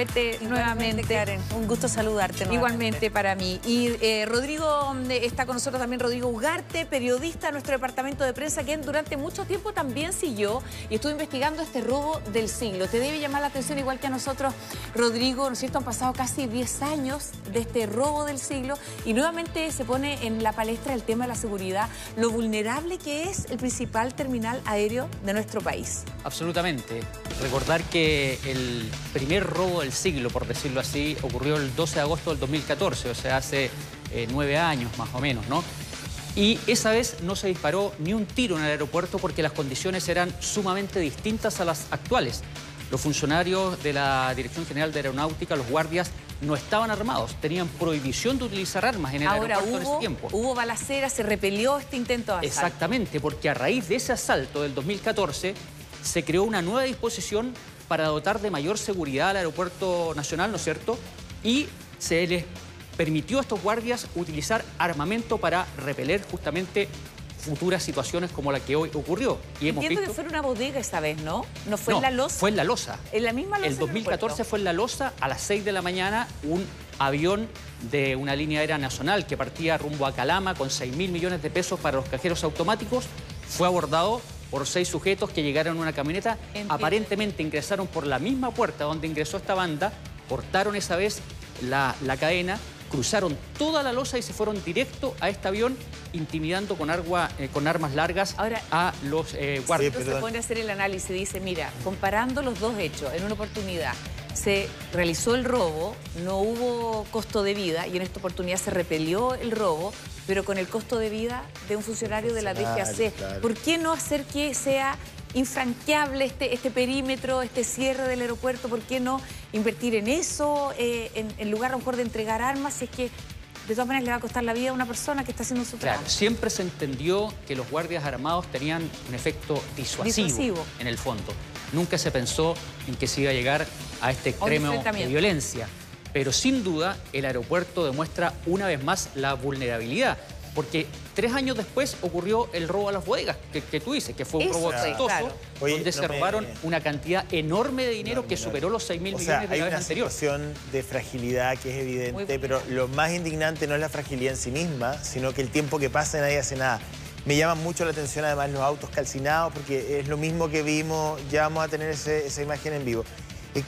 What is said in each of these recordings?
verte nuevamente. Karen, un gusto saludarte nuevamente. Igualmente para mí. Y Rodrigo, está con nosotros también Rodrigo Ugarte, periodista de nuestro departamento de prensa, quien durante mucho tiempo también siguió y estuvo investigando este robo del siglo. Te debe llamar la atención, igual que a nosotros, Rodrigo, ¿no es cierto? Han pasado casi 10 años de este robo del siglo y nuevamente se pone en la palestra el tema de la seguridad, lo vulnerable que es el principal terminal aéreo de nuestro país. Absolutamente. Recordar que el primer robo del siglo, por decirlo así, ocurrió el 12 de agosto del 2014, o sea, hace 9 años más o menos, ¿no? Y esa vez no se disparó ni un tiro en el aeropuerto porque las condiciones eran sumamente distintas a las actuales. Los funcionarios de la Dirección General de Aeronáutica, los guardias, no estaban armados, tenían prohibición de utilizar armas en el aeropuerto en ese tiempo. Hubo balacera, se repelió este intento de asalto. Exactamente, porque a raíz de ese asalto del 2014 se creó una nueva disposición para dotar de mayor seguridad al aeropuerto nacional, ¿no es cierto? Y se les permitió a estos guardias utilizar armamento para repeler justamente futuras situaciones como la que hoy ocurrió. Y hemos visto que fue en una bodega esta vez, ¿no? ¿No fue en la loza? Fue en la loza. ¿En la misma loza? El 2014 fue en la loza. A las 6 de la mañana, un avión de una línea aérea nacional que partía rumbo a Calama con 6.000 millones de pesos para los cajeros automáticos fue abordado por 6 sujetos que llegaron en una camioneta. Entiendo. Aparentemente ingresaron por la misma puerta donde ingresó esta banda, cortaron esa vez la cadena, cruzaron toda la loza y se fueron directo a este avión, intimidando con armas largas a los guardias. Se pone a hacer el análisis y dice, mira, comparando los dos hechos, en una oportunidad se realizó el robo, no hubo costo de vida y en esta oportunidad se repelió el robo, pero con el costo de vida de un funcionario de la DGAC. Claro. ¿Por qué no hacer que sea infranqueable este perímetro, este cierre del aeropuerto? ¿Por qué no invertir en eso, en lugar a lo mejor de entregar armas, si es que de todas maneras le va a costar la vida a una persona que está haciendo su trabajo? Claro, siempre se entendió que los guardias armados tenían un efecto disuasivo en el fondo. Nunca se pensó en que se iba a llegar a este extremo de violencia. Pero sin duda el aeropuerto demuestra una vez más la vulnerabilidad. Porque 3 años después ocurrió el robo a las bodegas, que tú dices, que fue un robo exitoso, claro, donde se robaron una cantidad enorme de dinero que superó los 6.000 millones de la vez anterior. Hay una situación de fragilidad que es evidente, pero lo más indignante no es la fragilidad en sí misma, sino que el tiempo que pasa y nadie hace nada. Me llaman mucho la atención además los autos calcinados, porque es lo mismo que vimos, ya vamos a tener esa imagen en vivo.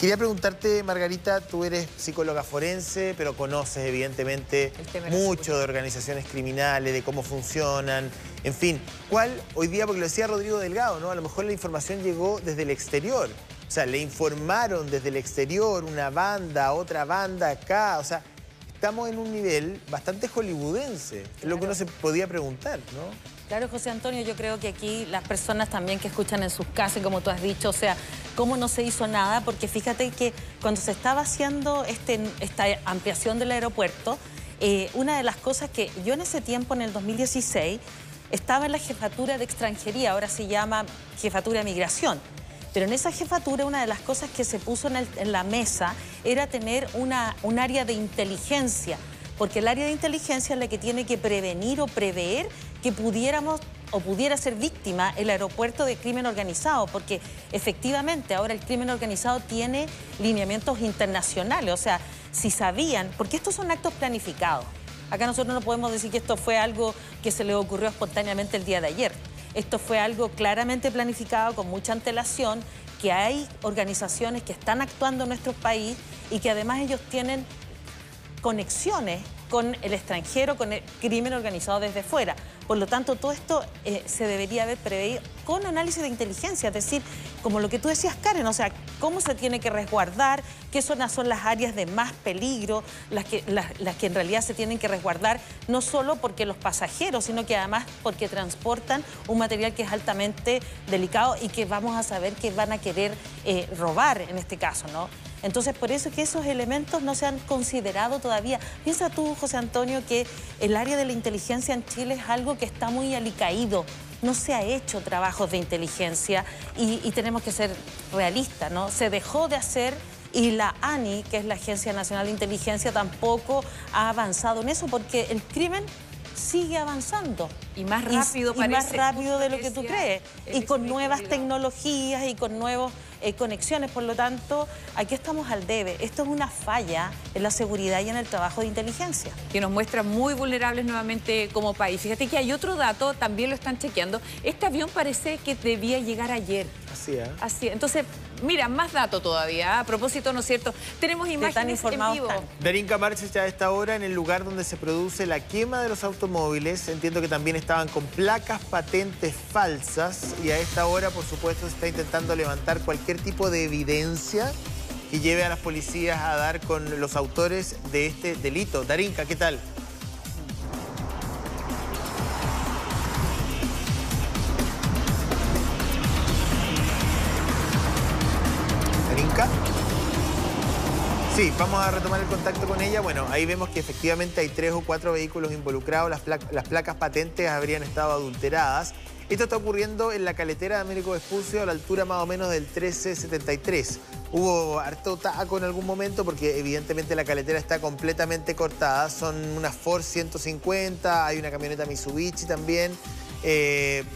Quería preguntarte, Margarita, tú eres psicóloga forense, pero conoces evidentemente mucho de organizaciones criminales, de cómo funcionan, en fin. ¿Cuál hoy día, porque lo decía Rodrigo Delgado, ¿no? A lo mejor la información llegó desde el exterior. O sea, le informaron desde el exterior, una banda, otra banda acá. O sea, estamos en un nivel bastante hollywoodense. Es lo que uno se podía preguntar, ¿no? Claro, José Antonio, yo creo que aquí las personas también que escuchan en sus casas, como tú has dicho, o sea, cómo no se hizo nada, porque fíjate que cuando se estaba haciendo esta ampliación del aeropuerto, una de las cosas que yo en ese tiempo, en el 2016, estaba en la jefatura de extranjería, ahora se llama jefatura de migración, pero en esa jefatura una de las cosas que se puso en la mesa era tener un área de inteligencia, porque el área de inteligencia es la que tiene que prevenir o prever que pudiéramos o pudiera ser víctima el aeropuerto de crimen organizado, porque efectivamente ahora el crimen organizado tiene lineamientos internacionales, o sea, si sabían, porque estos son actos planificados. Acá nosotros no podemos decir que esto fue algo que se les ocurrió espontáneamente el día de ayer. Esto fue algo claramente planificado, con mucha antelación, que hay organizaciones que están actuando en nuestro país y que además ellos tienen conexiones con el extranjero, con el crimen organizado desde fuera. Por lo tanto, todo esto se debería haber previsto con análisis de inteligencia, es decir, como lo que tú decías, Karen, o sea, cómo se tiene que resguardar, qué zonas son las áreas de más peligro, las que en realidad se tienen que resguardar, no solo porque los pasajeros, sino que además porque transportan un material que es altamente delicado y que vamos a saber que van a querer robar en este caso, ¿no? Entonces, por eso es que esos elementos no se han considerado todavía. Piensa tú, José Antonio, que el área de la inteligencia en Chile es algo que está muy alicaído. No se ha hecho trabajos de inteligencia y tenemos que ser realistas, ¿no? Se dejó de hacer y la ANI, que es la Agencia Nacional de Inteligencia, tampoco ha avanzado en eso porque el crimen sigue avanzando. Y más rápido, y más rápido de lo que tú crees. Y con nuevas tecnologías y con nuevos conexiones. Por lo tanto, aquí estamos al debe. Esto es una falla en la seguridad y en el trabajo de inteligencia. Que nos muestra muy vulnerables nuevamente como país. Fíjate que hay otro dato, también lo están chequeando. Este avión parece que debía llegar ayer. Así, ¿eh? Así, entonces, mira, más dato todavía. A propósito, ¿no es cierto? Tenemos imágenes en vivo. Darinka Marcich a esta hora en el lugar donde se produce la quema de los automóviles. Entiendo que también estaban con placas patentes falsas y a esta hora, por supuesto, se está intentando levantar cualquier tipo de evidencia que lleve a las policías a dar con los autores de este delito. Darinka, ¿qué tal? Darinka. Sí, vamos a retomar el contacto con ella. Bueno, ahí vemos que efectivamente hay 3 o 4 vehículos involucrados. Las placas patentes habrían estado adulteradas. Esto está ocurriendo en la caletera de Américo Vespucio, a la altura más o menos del 1373. Hubo harto taco en algún momento porque evidentemente la caletera está completamente cortada. Son unas Ford 150, hay una camioneta Mitsubishi también.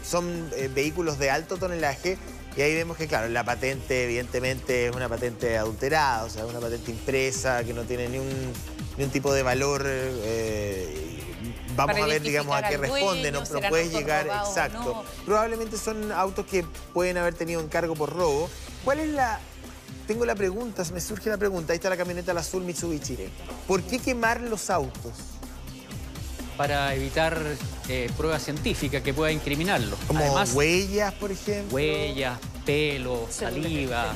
Son vehículos de alto tonelaje. Y ahí vemos que, claro, la patente evidentemente es una patente adulterada, o sea, una patente impresa que no tiene ni un tipo de valor. Vamos a ver, digamos, a qué responde, no puedes llegar, exacto. No. Probablemente son autos que pueden haber tenido encargo por robo. ¿Cuál es la...? Tengo la pregunta, me surge la pregunta, ahí está la camioneta la azul Mitsubishi. ¿Por qué quemar los autos? Para evitar pruebas científicas que puedan incriminarlos. Como además, huellas, por ejemplo. Huellas, pelo, saliva.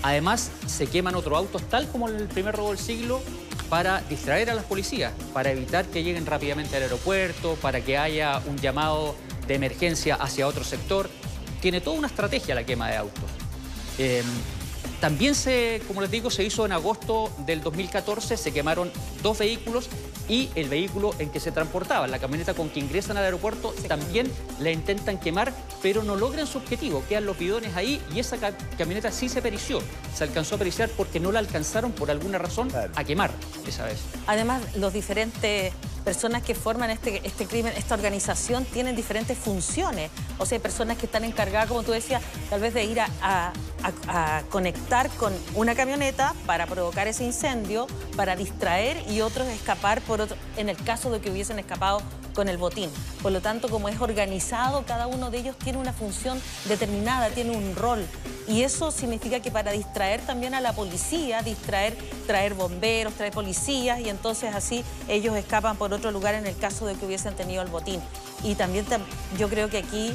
Además, se queman otros autos, tal como en el primer robo del siglo, para distraer a las policías, para evitar que lleguen rápidamente al aeropuerto, para que haya un llamado de emergencia hacia otro sector. Tiene toda una estrategia la quema de autos. También como les digo, se hizo en agosto del 2014, se quemaron 2 vehículos y el vehículo en que se transportaban, la camioneta con que ingresan al aeropuerto, también la intentan quemar, pero no logran su objetivo, quedan los bidones ahí y esa camioneta sí se perició. Se alcanzó a periciar porque no la alcanzaron por alguna razón a quemar esa vez. Además, los diferentes personas que forman este crimen, esta organización, tienen diferentes funciones. O sea, hay personas que están encargadas, como tú decías, tal vez de ir a conectar con una camioneta para provocar ese incendio, para distraer y otros escapar en el caso de que hubiesen escapado con el botín. Por lo tanto, como es organizado, cada uno de ellos tiene una función determinada, tiene un rol. Y eso significa que para distraer también a la policía, traer bomberos, traer policías, y entonces así ellos escapan por otro lugar en el caso de que hubiesen tenido el botín. Y también yo creo que aquí,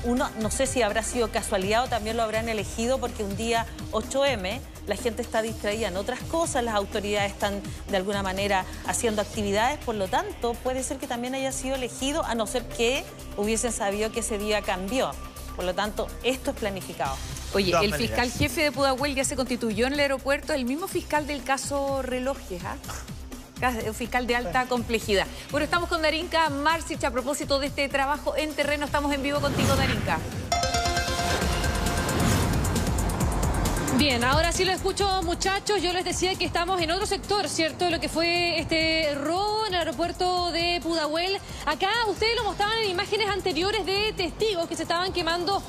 no sé si habrá sido casualidad o también lo habrán elegido porque un día 8M, la gente está distraída en otras cosas, las autoridades están de alguna manera haciendo actividades, por lo tanto puede ser que también haya sido elegido, a no ser que hubiesen sabido que ese día cambió. Por lo tanto, esto es planificado. Oye, el fiscal jefe de Pudahuel ya se constituyó en el aeropuerto, el mismo fiscal del caso Relojes, ¿ah? Fiscal de alta complejidad. Bueno, estamos con Darinka Marcich a propósito de este trabajo en terreno. Estamos en vivo contigo, Darinka. Bien, ahora sí lo escucho, muchachos. Yo les decía que estamos en otro sector, ¿cierto? Lo que fue este robo en el aeropuerto de Pudahuel. Acá ustedes lo mostraban en imágenes anteriores de testigos que se estaban quemando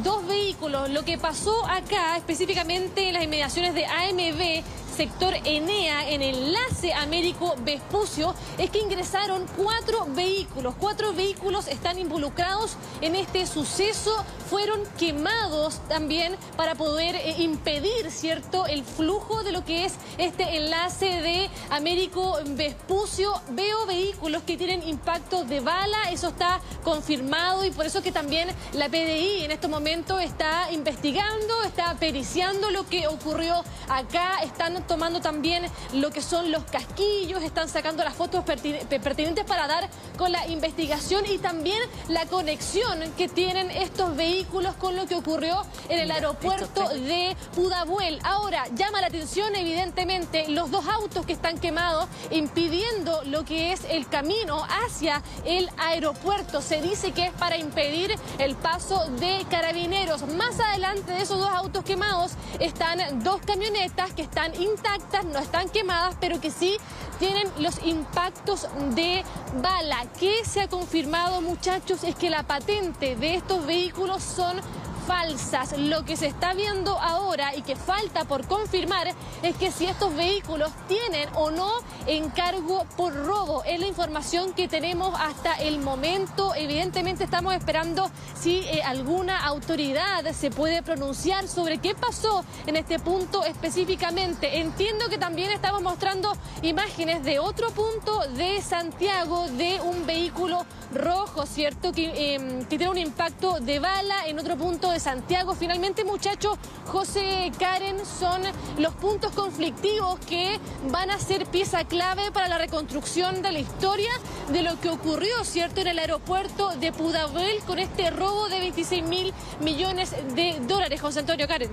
2 vehículos. Lo que pasó acá, específicamente en las inmediaciones de AMB, sector Enea, en el enlace Américo Vespucio, es que ingresaron 4 vehículos. 4 vehículos están involucrados en este suceso. Fueron quemados también para poder impedir, ¿cierto?, el flujo de lo que es este enlace de Américo Vespucio. Veo vehículos que tienen impactos de bala, eso está confirmado, y por eso que también la PDI en estos momentos está investigando, está periciando lo que ocurrió acá. Están tomando también lo que son los casquillos, están sacando las fotos pertinentes para dar con la investigación y también la conexión que tienen estos vehículos con lo que ocurrió en el aeropuerto de Pudahuel. Ahora, llama la atención evidentemente los 2 autos que están quemados, impidiendo lo que es el camino hacia el aeropuerto. Se dice que es para impedir el paso de carabineros. Más adelante de esos 2 autos quemados están 2 camionetas que están intactas, no están quemadas, pero que sí tienen los impactos de bala. ¿Qué se ha confirmado, muchachos? Es que la patente de estos vehículos son falsas. Lo que se está viendo ahora y que falta por confirmar es que si estos vehículos tienen o no encargo por robo. Es la información que tenemos hasta el momento. Evidentemente estamos esperando si alguna autoridad se puede pronunciar sobre qué pasó en este punto específicamente. Entiendo que también estamos mostrando imágenes de otro punto de Santiago, de un vehículo rojo, ¿cierto? Que tiene un impacto de bala en otro punto de Santiago. Finalmente, muchachos, José, Karen, son los puntos conflictivos que van a ser pieza clave para la reconstrucción de la historia de lo que ocurrió, ¿cierto?, en el aeropuerto de Pudahuel con este robo de 26.000 millones de dólares. José Antonio, Karen.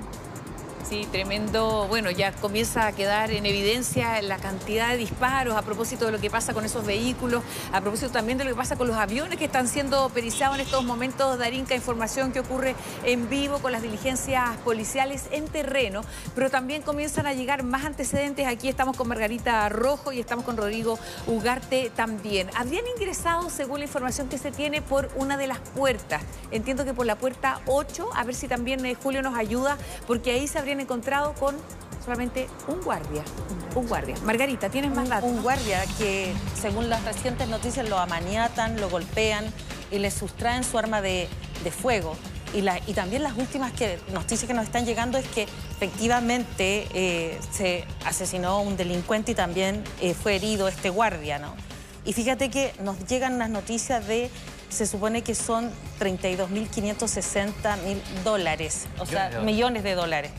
Sí, tremendo. Bueno, ya comienza a quedar en evidencia la cantidad de disparos a propósito de lo que pasa con esos vehículos, a propósito también de lo que pasa con los aviones que están siendo perizados en estos momentos. Darinka, información que ocurre en vivo con las diligencias policiales en terreno, pero también comienzan a llegar más antecedentes. Aquí estamos con Margarita Rojo y estamos con Rodrigo Ugarte también. Habrían ingresado, según la información que se tiene, por una de las puertas. Entiendo que por la puerta 8, a ver si también Julio nos ayuda, porque ahí se habrían encontrado con solamente un guardia. Un guardia. Margarita, ¿tienes más datos? Un guardia que, según las recientes noticias, lo amaniatan, lo golpean y le sustraen su arma de fuego. Y también las últimas noticias que nos están llegando es que efectivamente se asesinó un delincuente y también fue herido este guardia, ¿no? Y fíjate que nos llegan unas noticias se supone que son 32.560.000 dólares, o sea, millones de dólares.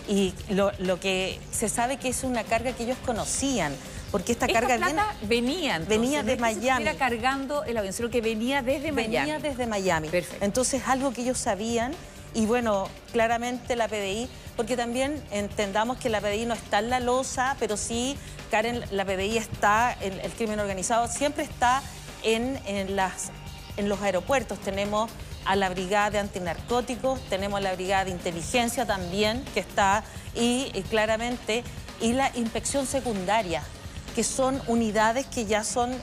Y lo que se sabe que es una carga que ellos conocían, porque esta carga venía de Miami. No cargando el avión, sino que venía desde Miami. Venía desde Miami. Perfecto. Entonces, algo que ellos sabían, y bueno, claramente la PDI, porque también entendamos que la PDI no está en la losa, pero sí, Karen, la PDI está, el crimen organizado siempre está en los aeropuertos. Tenemos a la Brigada de Antinarcóticos, tenemos a la Brigada de Inteligencia también, que está, y claramente, y la Inspección Secundaria, que son unidades que ya son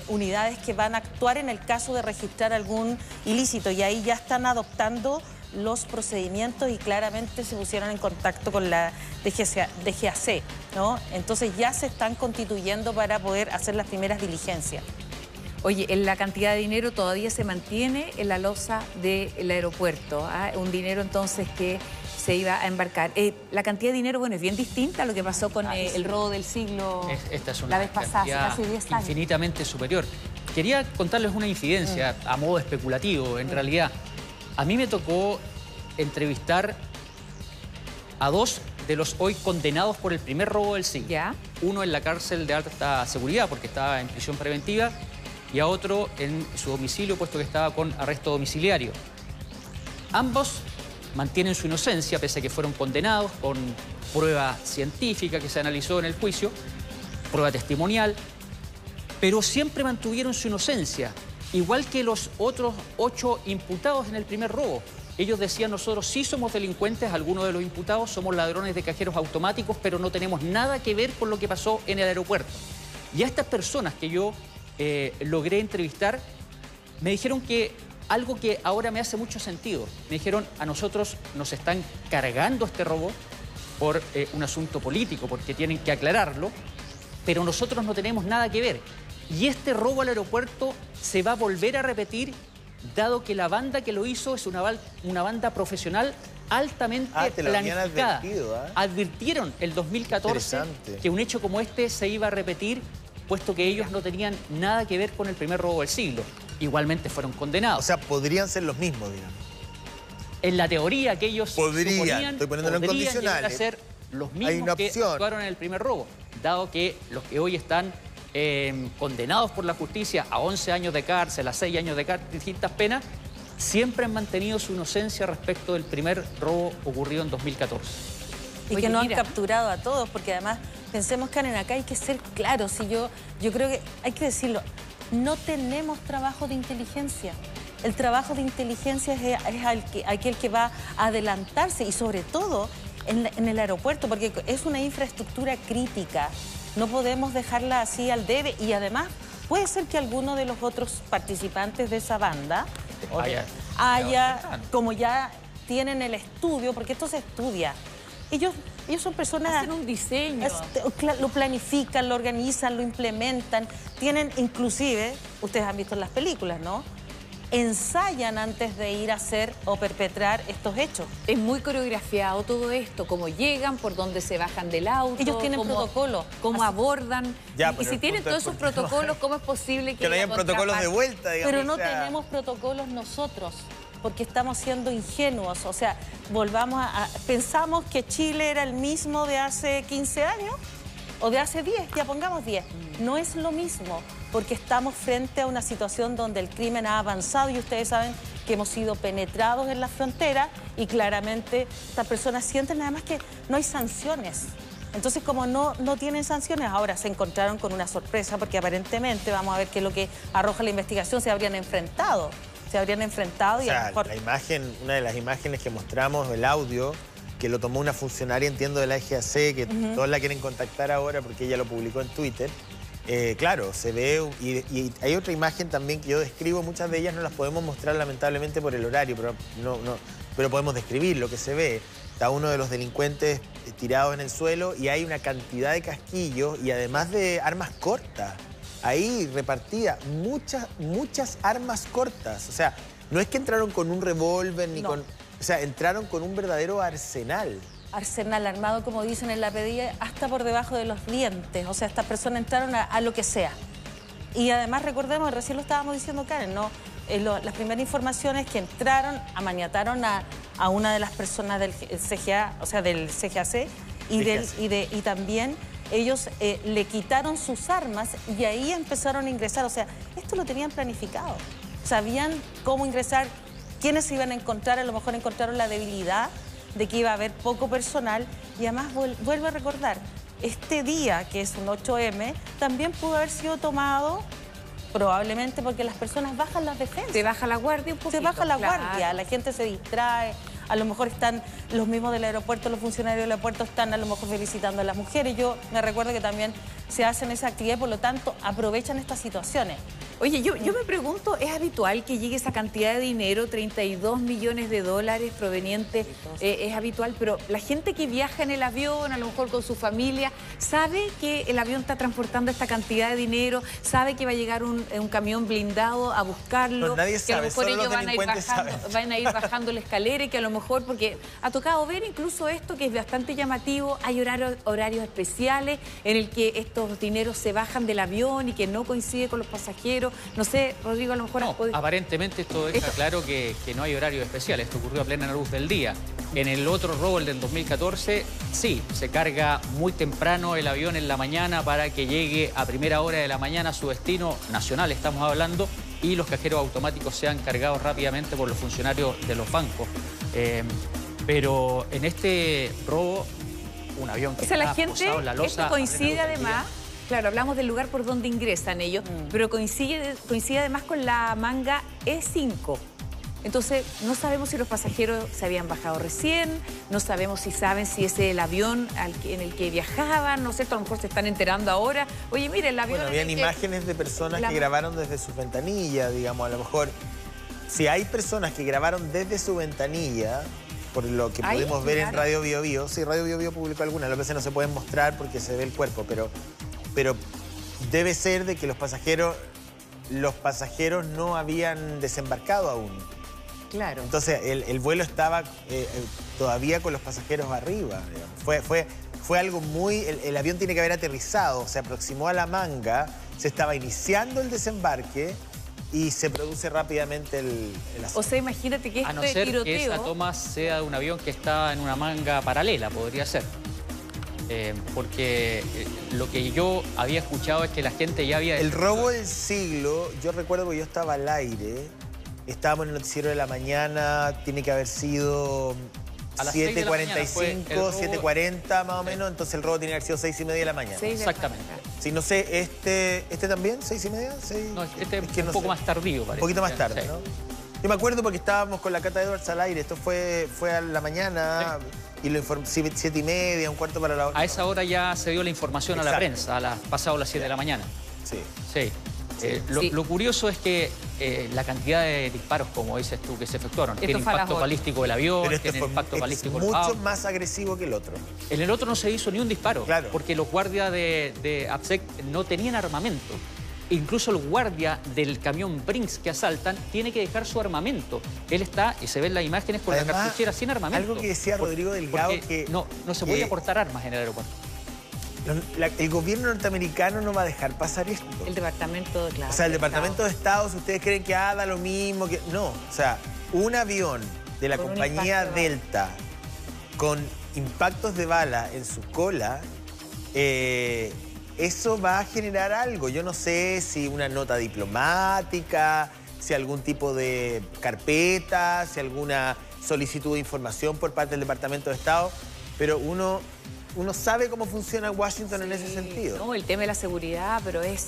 unidades que van a actuar en el caso de registrar algún ilícito, y ahí ya están adoptando los procedimientos y claramente se pusieron en contacto con la DGAC, ¿no? Entonces ya se están constituyendo para poder hacer las primeras diligencias. Oye, la cantidad de dinero todavía se mantiene en la losa del aeropuerto, ¿ah? Un dinero entonces que se iba a embarcar. La cantidad de dinero, bueno, es bien distinta a lo que pasó con el robo del siglo Esta es una la vez pasada, cantidad hace 10 años. Infinitamente superior. Quería contarles una incidencia a modo especulativo, en realidad. A mí me tocó entrevistar a 2 de los hoy condenados por el primer robo del siglo. ¿Ya? Uno en la cárcel de alta seguridad porque estaba en prisión preventiva y a otro en su domicilio puesto que estaba con arresto domiciliario. Ambos mantienen su inocencia pese a que fueron condenados con prueba científica que se analizó en el juicio, prueba testimonial, pero siempre mantuvieron su inocencia, igual que los otros 8 imputados en el primer robo. Ellos decían: nosotros sí somos delincuentes, algunos de los imputados somos ladrones de cajeros automáticos, pero no tenemos nada que ver con lo que pasó en el aeropuerto. Y a estas personas que yo logré entrevistar, me dijeron que algo que ahora me hace mucho sentido. Me dijeron: a nosotros nos están cargando este robo por un asunto político, porque tienen que aclararlo, pero nosotros no tenemos nada que ver. Y este robo al aeropuerto se va a volver a repetir, dado que la banda que lo hizo es una banda profesional altamente planificada. Advirtieron el 2014 que un hecho como este se iba a repetir, puesto que ellos no tenían nada que ver con el primer robo del siglo. Igualmente fueron condenados. O sea, podrían ser los mismos, digamos. En la teoría que ellos suponían, estoy poniéndolo en condicionales, a ser los mismos que actuaron en el primer robo, dado que los que hoy están condenados por la justicia a 11 años de cárcel, a 6 años de cárcel, distintas penas, siempre han mantenido su inocencia respecto del primer robo ocurrido en 2014. Y que no han capturado a todos, porque además, pensemos, Karen, acá hay que ser claros, y yo creo que hay que decirlo, no tenemos trabajo de inteligencia. El trabajo de inteligencia es aquel que va a adelantarse, y sobre todo en el aeropuerto, porque es una infraestructura crítica. No podemos dejarla así al debe, y además puede ser que alguno de los otros participantes de esa banda haya, como ya tienen el estudio, porque esto se estudia. Ellos son personas... Hacen un diseño. Lo planifican, lo organizan, lo implementan. Tienen, inclusive, ustedes han visto en las películas, ¿no? Ensayan antes de ir a hacer o perpetrar estos hechos. Es muy coreografiado todo esto, cómo llegan, por dónde se bajan del auto. Ellos tienen protocolos. Cómo abordan. Ya, y si tienen todos esos protocolos, ¿cómo es posible que no hayan protocolos de vuelta, digamos? Pero no tenemos protocolos nosotros, porque estamos siendo ingenuos. O sea, pensamos que Chile era el mismo de hace 15 años o de hace 10, ya pongamos 10. No es lo mismo, porque estamos frente a una situación donde el crimen ha avanzado y ustedes saben que hemos sido penetrados en la frontera y claramente estas personas sienten además que no hay sanciones. Entonces, como no tienen sanciones, ahora se encontraron con una sorpresa porque aparentemente, vamos a ver qué es lo que arroja la investigación, se habrían enfrentado y a lo mejor... la imagen, una de las imágenes que mostramos, el audio, que lo tomó una funcionaria, entiendo, de la EGAC, que todos la quieren contactar ahora porque ella lo publicó en Twitter. Claro, se ve, y hay otra imagen también que yo describo, muchas de ellas no las podemos mostrar lamentablemente por el horario, pero podemos describir lo que se ve. Está uno de los delincuentes tirado en el suelo y hay una cantidad de casquillos y además de armas cortas. Ahí repartía muchas armas cortas. O sea, no es que entraron con un revólver ni con... O sea, entraron con un verdadero arsenal. Arsenal armado, como dicen en la pedida, hasta por debajo de los dientes. O sea, estas personas entraron a lo que sea. Y además, recordemos, recién lo estábamos diciendo Karen, ¿no? Las primeras informaciones que entraron, amaniataron a una de las personas del CGA, o sea, del CGAC, y también ellos le quitaron sus armas y ahí empezaron a ingresar. O sea, esto lo tenían planificado. Sabían cómo ingresar, quiénes se iban a encontrar, a lo mejor encontraron la debilidad de que iba a haber poco personal y además vuelvo a recordar, este día, que es un 8M, también pudo haber sido tomado probablemente porque las personas bajan las defensas. Se baja la guardia un poquito. Se baja la guardia, la gente se distrae, a lo mejor están los mismos del aeropuerto, los funcionarios del aeropuerto están a lo mejor felicitando a las mujeres. Yo me recuerdo que también se hacen esa actividad, por lo tanto aprovechan estas situaciones. Oye, yo me pregunto, ¿es habitual que llegue esa cantidad de dinero, 32 millones de dólares provenientes? Es habitual, pero la gente que viaja en el avión, a lo mejor con su familia, ¿sabe que el avión está transportando esta cantidad de dinero? ¿Sabe que va a llegar un camión blindado a buscarlo? No, nadie sabe, que a lo mejor solo ellos los delincuentes van a ir bajando la escalera y que a lo mejor, porque ha tocado ver incluso esto que es bastante llamativo, hay horarios especiales en el que estos dineros se bajan del avión y que no coincide con los pasajeros. No sé, Rodrigo, a lo mejor... No, aparentemente esto deja claro que no hay horario especial. Esto ocurrió a plena luz del día. En el otro robo, el del 2014, sí, se carga muy temprano el avión en la mañana para que llegue a primera hora de la mañana a su destino nacional, estamos hablando, y los cajeros automáticos sean cargados rápidamente por los funcionarios de los bancos. Pero en este robo, un avión que la gente, posado en la losa... Esto coincide además... Claro, hablamos del lugar por donde ingresan ellos, pero coincide además con la manga E5. Entonces, no sabemos si los pasajeros se habían bajado recién, no sabemos si saben si ese es el avión en el que viajaban, no sé, a lo mejor se están enterando ahora. Oye, mire, el avión... Bueno, habían imágenes de personas que grabaron desde sus ventanillas, digamos, a lo mejor... Si hay personas que grabaron desde su ventanilla, por lo que pudimos ver en Radio Bio Bio, sí, Radio Bio Bio publicó algunas, lo que no se pueden mostrar porque se ve el cuerpo, pero debe ser de que los pasajeros no habían desembarcado aún. Claro. Entonces, el vuelo estaba todavía con los pasajeros arriba, digamos. Fue algo muy... El avión tiene que haber aterrizado, se aproximó a la manga, se estaba iniciando el desembarque y se produce rápidamente el asunto. O sea, imagínate que a no ser que esa toma sea de un avión que está en una manga paralela, podría ser. Porque lo que yo había escuchado es que la gente ya había... El robo del siglo, yo recuerdo que yo estaba al aire, estábamos en el noticiero de la mañana, tiene que haber sido a las 7:45, 7:40 más o menos, entonces el robo tiene que haber sido 6:30 de la mañana. Exactamente. Sí, no sé, ¿este también? ¿6:30? No, este es un poco más tardío, parece. Un poquito más tarde, ¿no? Yo me acuerdo porque estábamos con la Cata Edwards al aire, esto fue a la mañana... Y lo informó 7:30, 1:15 para la hora. A esa hora ya se dio la información a la prensa, pasado las 7 de la mañana. Sí. Sí. Lo curioso es que la cantidad de disparos, como dices tú, que se efectuaron, tiene impacto balístico del avión, tiene impacto balístico del mucho más agresivo que el otro. En el otro no se hizo ni un disparo, claro, porque los guardias de APSEC no tenían armamento. Incluso el guardia del camión Brinks que asaltan tiene que dejar su armamento. Él está, y se ven las imágenes, con además, la cartuchera sin armamento. Algo que decía Rodrigo Delgado, que no se puede aportar armas en el aeropuerto. El gobierno norteamericano no va a dejar pasar esto. El departamento, claro. O sea, el departamento de Estado, si ustedes creen que da lo mismo, que no. O sea, un avión de la compañía Delta con impactos de bala en su cola, eso va a generar algo. Yo no sé si una nota diplomática, si algún tipo de carpeta, si alguna solicitud de información por parte del Departamento de Estado, pero uno sabe cómo funciona Washington en ese sentido. No, el tema de la seguridad, pero es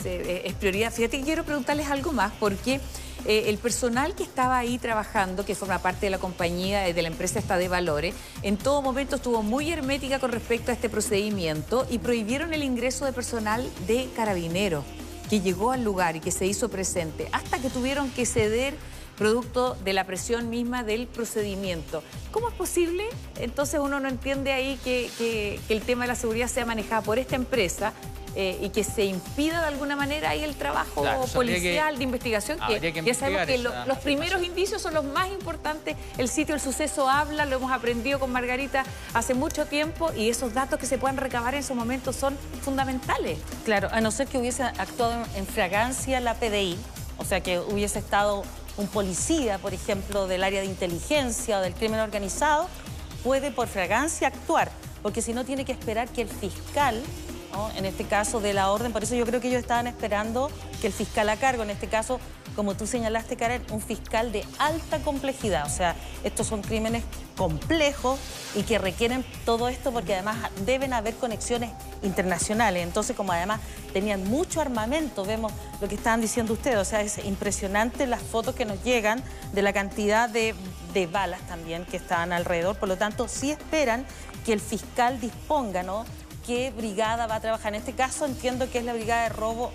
prioridad. Fíjate que quiero preguntarles algo más, porque el personal que estaba ahí trabajando, que forma parte de la compañía, de la empresa esta de Valores, en todo momento estuvo muy hermética con respecto a este procedimiento y prohibieron el ingreso de personal de Carabineros que llegó al lugar y que se hizo presente, hasta que tuvieron que ceder producto de la presión misma del procedimiento. ¿Cómo es posible? Entonces uno no entiende ahí que el tema de la seguridad sea manejada por esta empresa y que se impida de alguna manera ahí el trabajo policial de investigación, que ya sabemos que los primeros indicios son los más importantes. El sitio del suceso habla, lo hemos aprendido con Margarita hace mucho tiempo, y esos datos que se puedan recabar en esos momentos son fundamentales. Claro, a no ser que hubiese actuado en fragancia la PDI, o sea, que hubiese estado un policía, por ejemplo, del área de inteligencia o del crimen organizado, puede por fragancia actuar, porque si no tiene que esperar que el fiscal, ¿no?, en este caso de la orden, por eso yo creo que ellos estaban esperando que el fiscal a cargo, en este caso, como tú señalaste, Karen, un fiscal de alta complejidad. O sea, estos son crímenes complejos y que requieren todo esto porque además deben haber conexiones internacionales. Entonces, como además tenían mucho armamento, vemos lo que estaban diciendo ustedes, o sea, es impresionante las fotos que nos llegan de la cantidad de balas también que estaban alrededor. Por lo tanto, sí esperan que el fiscal disponga, ¿no?, qué brigada va a trabajar. En este caso entiendo que es la brigada de robo,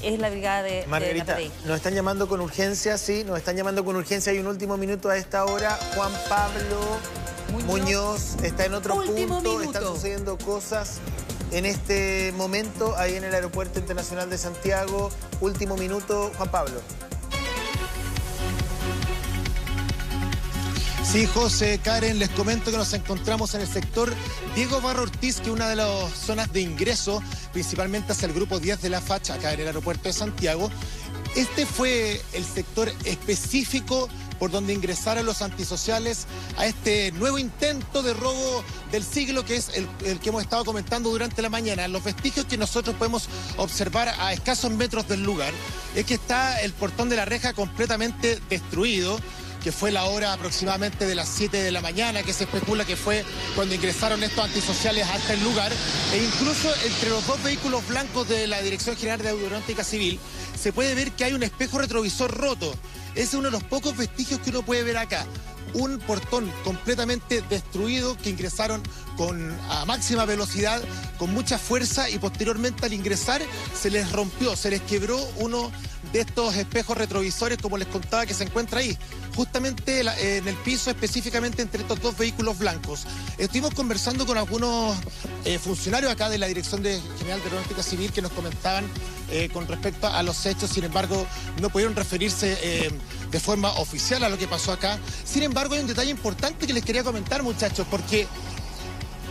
es la brigada de Margarita, nos están llamando con urgencia, sí, nos están llamando con urgencia. Hay un último minuto a esta hora. Juan Pablo Muñoz está en otro punto. Están sucediendo cosas en este momento ahí en el Aeropuerto Internacional de Santiago. Último minuto, Juan Pablo. Sí, José, Karen, les comento que nos encontramos en el sector Diego Barra Ortiz, que es una de las zonas de ingreso, principalmente hacia el grupo 10 de la Facha, acá en el aeropuerto de Santiago. Este fue el sector específico por donde ingresaron los antisociales a este nuevo intento de robo del siglo, que es el que hemos estado comentando durante la mañana. Los vestigios que nosotros podemos observar a escasos metros del lugar es que está el portón de la reja completamente destruido, que fue la hora aproximadamente de las 7 de la mañana, que se especula que fue cuando ingresaron estos antisociales hasta el lugar. E incluso entre los dos vehículos blancos de la Dirección General de Aeronáutica Civil se puede ver que hay un espejo retrovisor roto. Ese es uno de los pocos vestigios que uno puede ver acá. Un portón completamente destruido que ingresaron a máxima velocidad, con mucha fuerza, y posteriormente al ingresar se les rompió, se les quebró uno de estos espejos retrovisores, como les contaba, que se encuentra ahí, justamente en el piso, específicamente entre estos dos vehículos blancos. Estuvimos conversando con algunos funcionarios acá de la Dirección General de Aeronáutica Civil que nos comentaban con respecto a los hechos. Sin embargo, no pudieron referirse de forma oficial a lo que pasó acá. Sin embargo, hay un detalle importante que les quería comentar, muchachos, porque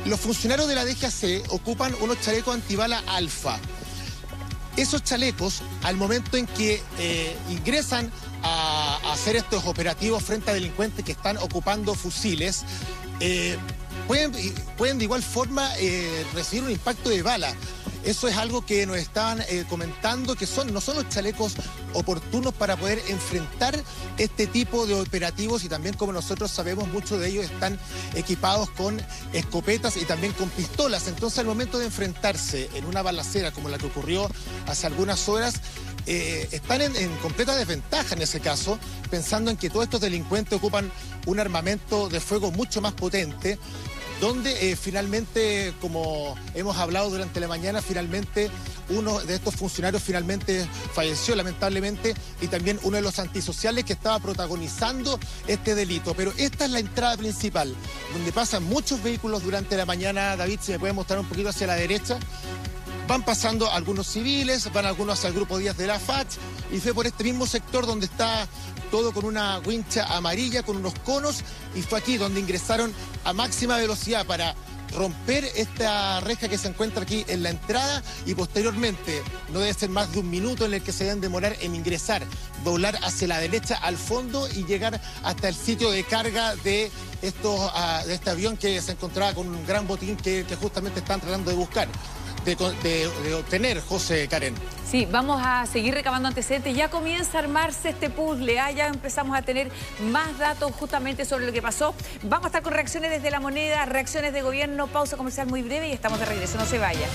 los funcionarios de la DGAC ocupan unos chalecos antibala alfa. Esos chalecos, al momento en que ingresan a hacer estos operativos frente a delincuentes que están ocupando fusiles, pueden de igual forma recibir un impacto de bala. Eso es algo que nos estaban comentando, que no son los chalecos oportunos para poder enfrentar este tipo de operativos, y también, como nosotros sabemos, muchos de ellos están equipados con escopetas y también con pistolas. Entonces, al momento de enfrentarse en una balacera como la que ocurrió hace algunas horas, están en completa desventaja en ese caso, pensando en que todos estos delincuentes ocupan un armamento de fuego mucho más potente. donde finalmente, como hemos hablado durante la mañana, finalmente uno de estos funcionarios finalmente falleció lamentablemente, y también uno de los antisociales que estaba protagonizando este delito. Pero esta es la entrada principal, donde pasan muchos vehículos durante la mañana. David, si me puede mostrar un poquito hacia la derecha. Van pasando algunos civiles, van algunos hacia el grupo 10 de la FACH, y fue por este mismo sector donde está todo con una wincha amarilla, con unos conos, y fue aquí donde ingresaron a máxima velocidad para romper esta reja que se encuentra aquí en la entrada, y posteriormente, no debe ser más de un minuto en el que se deben demorar en ingresar, doblar hacia la derecha al fondo y llegar hasta el sitio de carga de este avión que se encontraba con un gran botín que justamente están tratando de buscar. De obtener, José, Karen. Sí, vamos a seguir recabando antecedentes. Ya comienza a armarse este puzzle, ya empezamos a tener más datos justamente sobre lo que pasó. Vamos a estar con reacciones desde La Moneda, reacciones de gobierno, pausa comercial muy breve y estamos de regreso. No se vaya.